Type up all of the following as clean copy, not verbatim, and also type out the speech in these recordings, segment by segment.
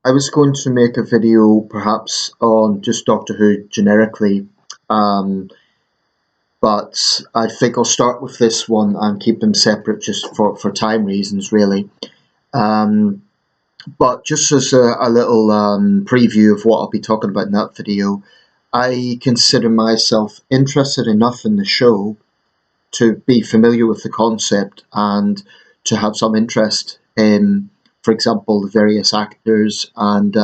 I was going to make a video perhaps on just Doctor Who generically, um, but I think I'll start with this one and keep them separate just for time reasons, really. Um, but just as a little preview of what I'll be talking about in that video, I consider myself interested enough in the show to be familiar with the concept and to have some interest in, for example, the various actors and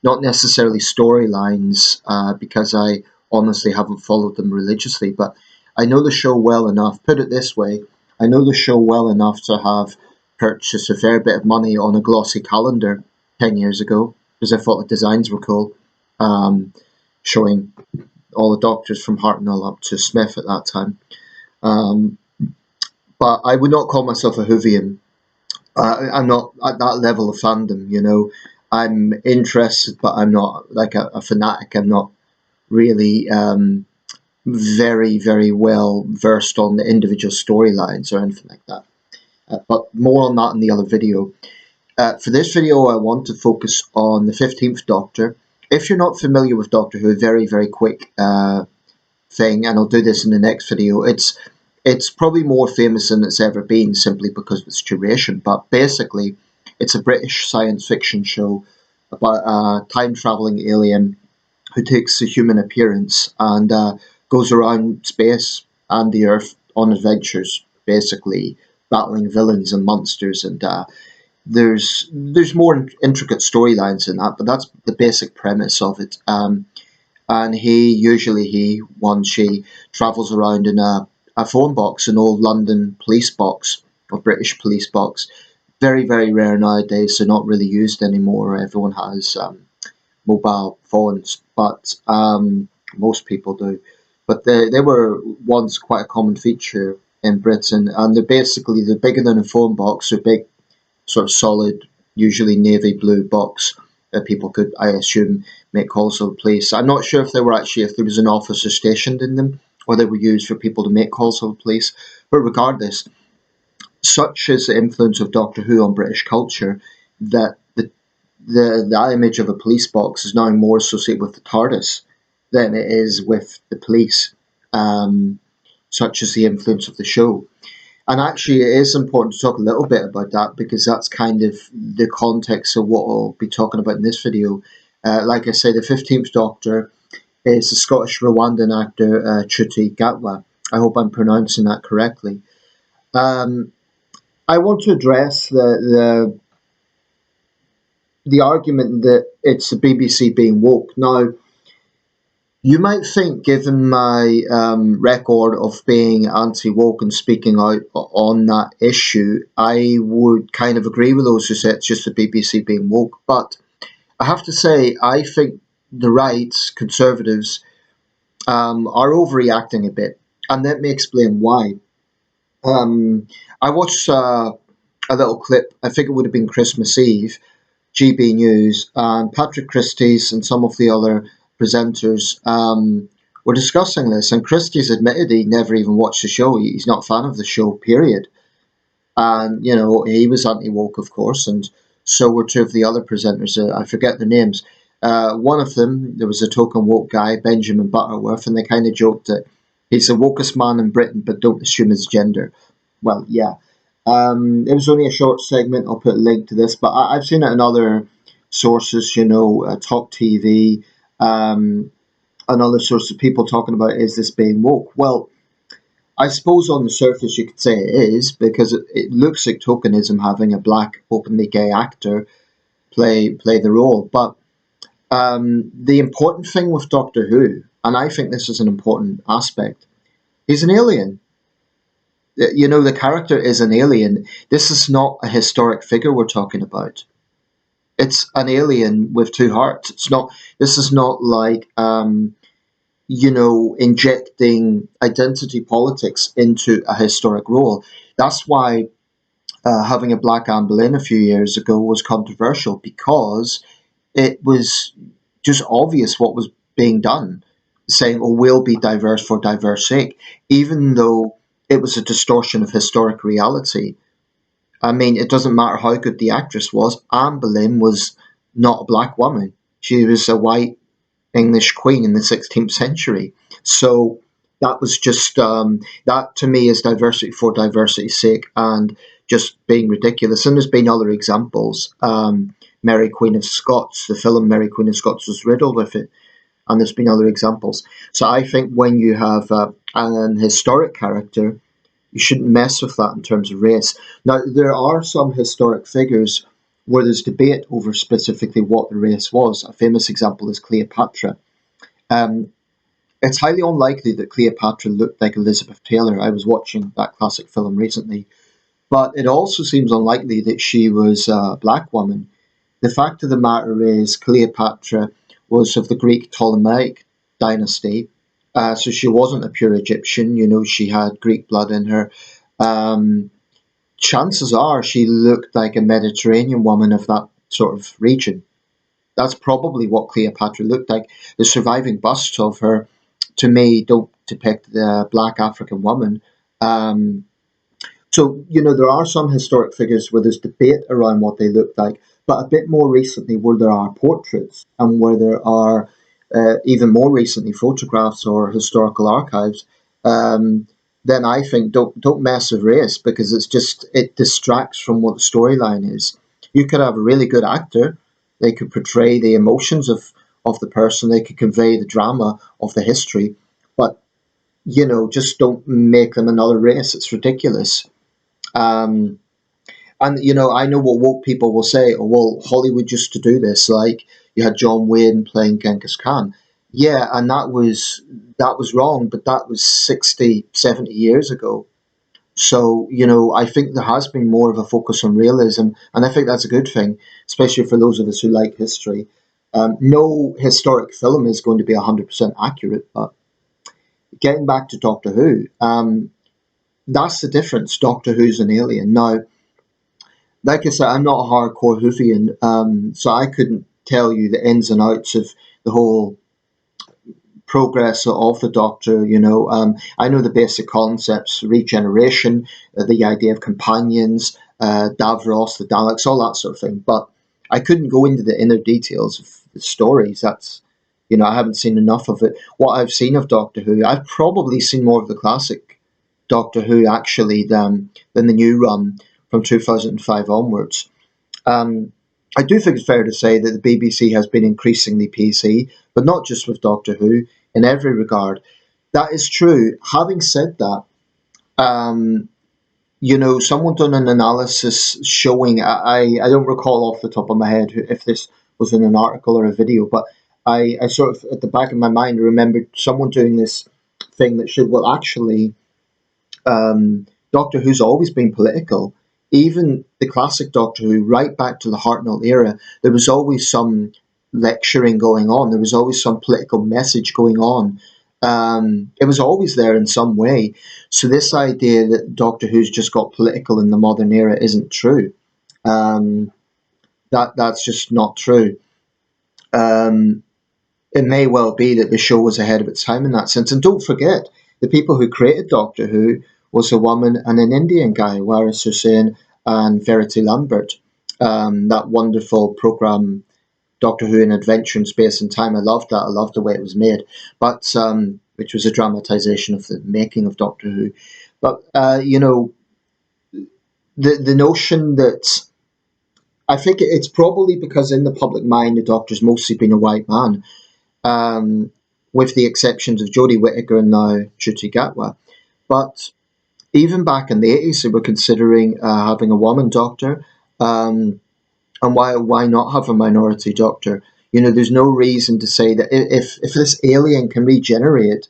not necessarily storylines because I honestly haven't followed them religiously, but I know the show well enough. Put it this way, I know the show well enough to have purchased a fair bit of money on a glossy calendar 10 years ago because I thought the designs were cool, um, showing all the doctors from Hartnell up to Smith at that time. Um, but I would not call myself a Whovian. I'm not at that level of fandom, you know. I'm interested, but I'm not like a fanatic. I'm not really very, very well versed on the individual storylines or anything like that. But more on that in the other video. For this video, I want to focus on the 15th Doctor. If you're not familiar with Doctor Who, a very, very quick thing, and I'll do this in the next video. It's probably more famous than it's ever been simply because of its duration, but basically it's a British science fiction show about a time-travelling alien who takes a human appearance and goes around space and the Earth on adventures, basically battling villains and monsters. And there's more intricate storylines in that, but that's the basic premise of it. And she travels around in a phone box, an old London police box or British police box. Very, very rare nowadays. They're not really used anymore. Everyone has mobile phones, but most people do. But they were once quite a common feature in Britain, and they're bigger than a phone box. They're big, sort of solid, usually navy blue box that people could, I assume, make calls to the police. I'm not sure if there was an officer stationed in them or they were used for people to make calls to the police. But regardless, such is the influence of Doctor Who on British culture that the image of a police box is now more associated with the TARDIS than it is with the police. Such is the influence of the show. And actually, it is important to talk a little bit about that because that's kind of the context of what I'll be talking about in this video. Like I say, the 15th Doctor is the Scottish Rwandan actor Ncuti Gatwa. I hope I'm pronouncing that correctly. I want to address the argument that it's the BBC being woke. Now, you might think, given my record of being anti-woke and speaking out on that issue, I would kind of agree with those who say it's just the BBC being woke. But I have to say, I think the right, conservatives, are overreacting a bit. And let me explain why. I watched a little clip, I think it would have been Christmas Eve, GB News, and Patrick Christie's and some of the other presenters were discussing this, and Christie's admitted he never even watched the show. He's not a fan of the show, period. And, you know, he was anti-woke, of course, and so were two of the other presenters. I forget their names. One of them, there was a token woke guy, Benjamin Butterworth, and they kind of joked that he's the wokest man in Britain, but don't assume his gender. Well, yeah. It was only a short segment. I'll put a link to this, but I've seen it in other sources, you know, Talk TV, and other sorts of people talking about, is this being woke? Well, I suppose on the surface you could say it is, because it looks like tokenism having a black, openly gay actor play the role. But the important thing with Doctor Who, and I think this is an important aspect, he's an alien. You know, the character is an alien. This is not a historic figure we're talking about. It's an alien with two hearts. It's not. This is not like you know, injecting identity politics into a historic role. That's why having a black Anne Boleyn a few years ago was controversial, because it was just obvious what was being done, saying, "Oh, we'll be diverse for diverse sake," even though it was a distortion of historic reality. I mean, it doesn't matter how good the actress was. Anne Boleyn was not a black woman. She was a white English queen in the 16th century. So that was just that to me is diversity for diversity's sake and just being ridiculous. And there's been other examples. Mary Queen of Scots, the film Mary Queen of Scots was riddled with it, and there's been other examples. So I think when you have an historic character, you shouldn't mess with that in terms of race. Now, there are some historic figures where there's debate over specifically what the race was. A famous example is Cleopatra. Um, it's highly unlikely that Cleopatra looked like Elizabeth Taylor. I was watching that classic film recently. But it also seems unlikely that she was a black woman. The fact of the matter is, Cleopatra was of the Greek Ptolemaic dynasty, so she wasn't a pure Egyptian. You know, she had Greek blood in her. Um, Chances are she looked like a Mediterranean woman of that sort of region. That's probably what Cleopatra looked like. The surviving busts of her, to me, don't depict the black African woman. Um, so, you know, there are some historic figures where there's debate around what they look like, but a bit more recently, where there are portraits and where there are even more recently photographs or historical archives, um, then I think don't mess with race because it distracts from what the storyline is. You could have a really good actor; they could portray the emotions of the person, they could convey the drama of the history, but you know, just don't make them another race. It's ridiculous. Um, and you know, I know what woke people will say. Oh, well, Hollywood used to do this. Like you had John Wayne playing Genghis Khan. Yeah, and that was wrong, but that was 60, 70 years ago. So, you know, I think there has been more of a focus on realism, and I think that's a good thing, especially for those of us who like history. No historic film is going to be 100% accurate, but getting back to Doctor Who, that's the difference. Doctor Who's an alien. Now, like I said, I'm not a hardcore Whovian, so I couldn't tell you the ins and outs of the whole progress of the Doctor. You know, I know the basic concepts: regeneration, the idea of companions, Davros, the Daleks, all that sort of thing. But I couldn't go into the inner details of the stories. That's you know, I haven't seen enough of it. What I've seen of Doctor Who, I've probably seen more of the classic Doctor Who actually than the new run from 2005 onwards. Um, I do think it's fair to say that the BBC has been increasingly PC, but not just with Doctor Who, in every regard. That is true. Having said that, um, you know, someone done an analysis showing, I don't recall off the top of my head if this was in an article or a video, but I sort of, at the back of my mind, remembered someone doing this thing that should, well, actually, Doctor Who's always been political. Even the classic Doctor Who, right back to the Hartnell era, there was always some lecturing going on. There was always some political message going on. It was always there in some way. So this idea that Doctor Who's just got political in the modern era isn't true. Um, that's just not true. Um, it may well be that the show was ahead of its time in that sense. And don't forget, the people who created Doctor Who was a woman and an Indian guy, Waris Hussain and Verity Lambert. That wonderful program, Doctor Who in Adventure in Space and Time. I loved that. I loved the way it was made, but which was a dramatization of the making of Doctor Who. But you know, the notion that I think it's probably because in the public mind the Doctor's mostly been a white man, um, with the exceptions of Jodie Whittaker and now Ncuti Gatwa. But even back in the 80s, they were considering having a woman doctor. And why not have a minority doctor? You know, there's no reason to say that if this alien can regenerate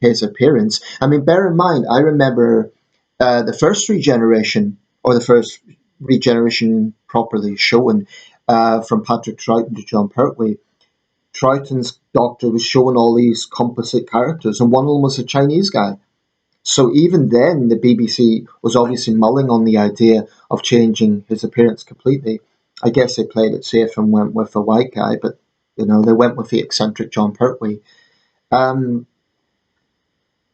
his appearance. I mean, bear in mind, I remember the first regeneration, or the first regeneration properly shown, from Patrick Troughton to John Pertwee. Troughton's doctor was showing all these composite characters, and one of them was a Chinese guy. So even then, the BBC was obviously mulling on the idea of changing his appearance completely. I guess they played it safe and went with a white guy, but you know they went with the eccentric John Pertwee. Um,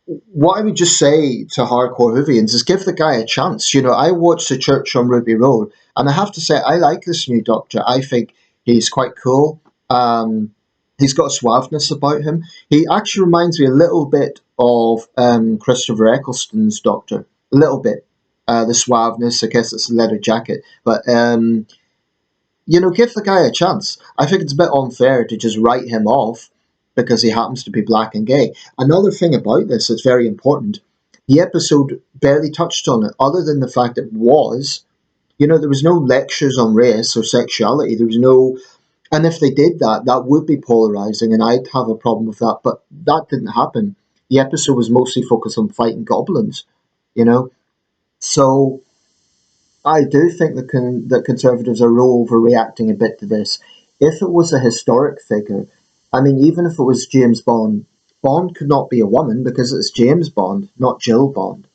what I would just say to hardcore Whovians is give the guy a chance. You know, I watched The Church on Ruby Road, and I have to say I like this new Doctor. I think He's quite cool. He's got a suaveness about him. He actually reminds me a little bit of Christopher Eccleston's Doctor. A little bit. The suaveness, I guess it's a leather jacket. But, give the guy a chance. I think it's a bit unfair to just write him off because he happens to be black and gay. Another thing about this that's very important, the episode barely touched on it, other than the fact it was, there was no lectures on race or sexuality. There was no, and if they did that, that would be polarizing, and I'd have a problem with that. But that didn't happen. The episode was mostly focused on fighting goblins, you know. So I do think that conservatives are overreacting a bit to this. If it was a historic figure, I mean, even if it was James Bond, Bond could not be a woman because it's James Bond, not Jill Bond.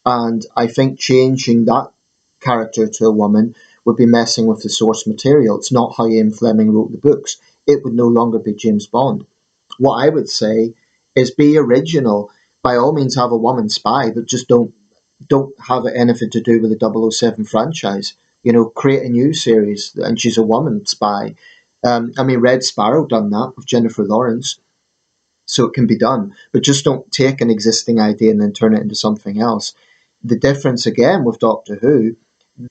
And I think changing that character to a woman would be messing with the source material. It's not how Ian Fleming wrote the books. It would no longer be James Bond. What I would say is be original. By all means, have a woman spy, but just don't have it anything to do with the 007 franchise. Create a new series, and she's a woman spy. I mean, Red Sparrow done that with Jennifer Lawrence, so it can be done. But just don't take an existing idea and then turn it into something else. The difference again with Doctor Who,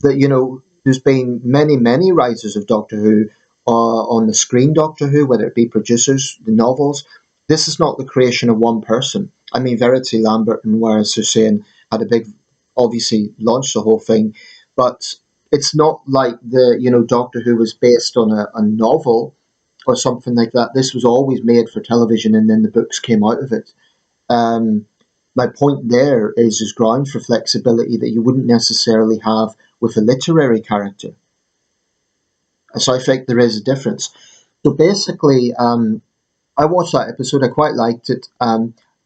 that there's been many writers of Doctor Who on the screen. Doctor Who, whether it be producers, the novels. This is not the creation of one person. I mean, Verity Lambert and Waris Hussein had a big, obviously launched the whole thing, but it's not like the Doctor Who was based on a novel or something like that. This was always made for television, and then the books came out of it. Um, my point there is ground for flexibility that you wouldn't necessarily have with a literary character. So I think there is a difference. So basically, I watched that episode. I quite liked it.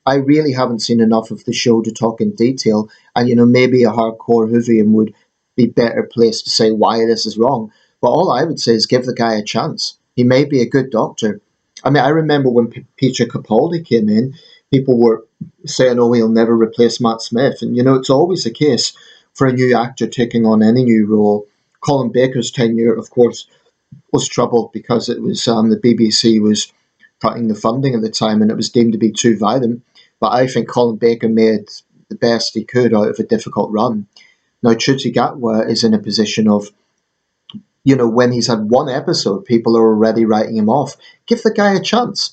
I really haven't seen enough of the show to talk in detail, and maybe a hardcore Whovian would be better placed to say why this is wrong. But all I would say is give the guy a chance. He may be a good doctor. I mean, I remember when Peter Capaldi came in, people were saying, "Oh, he'll never replace Matt Smith," and it's always the case for a new actor taking on any new role. Colin Baker's tenure, of course, was troubled because it was the BBC was cutting the funding at the time, and it was deemed to be too violent. But I think Colin Baker made the best he could out of a difficult run. Now, Ncuti Gatwa is in a position of, when he's had one episode, people are already writing him off. Give the guy a chance.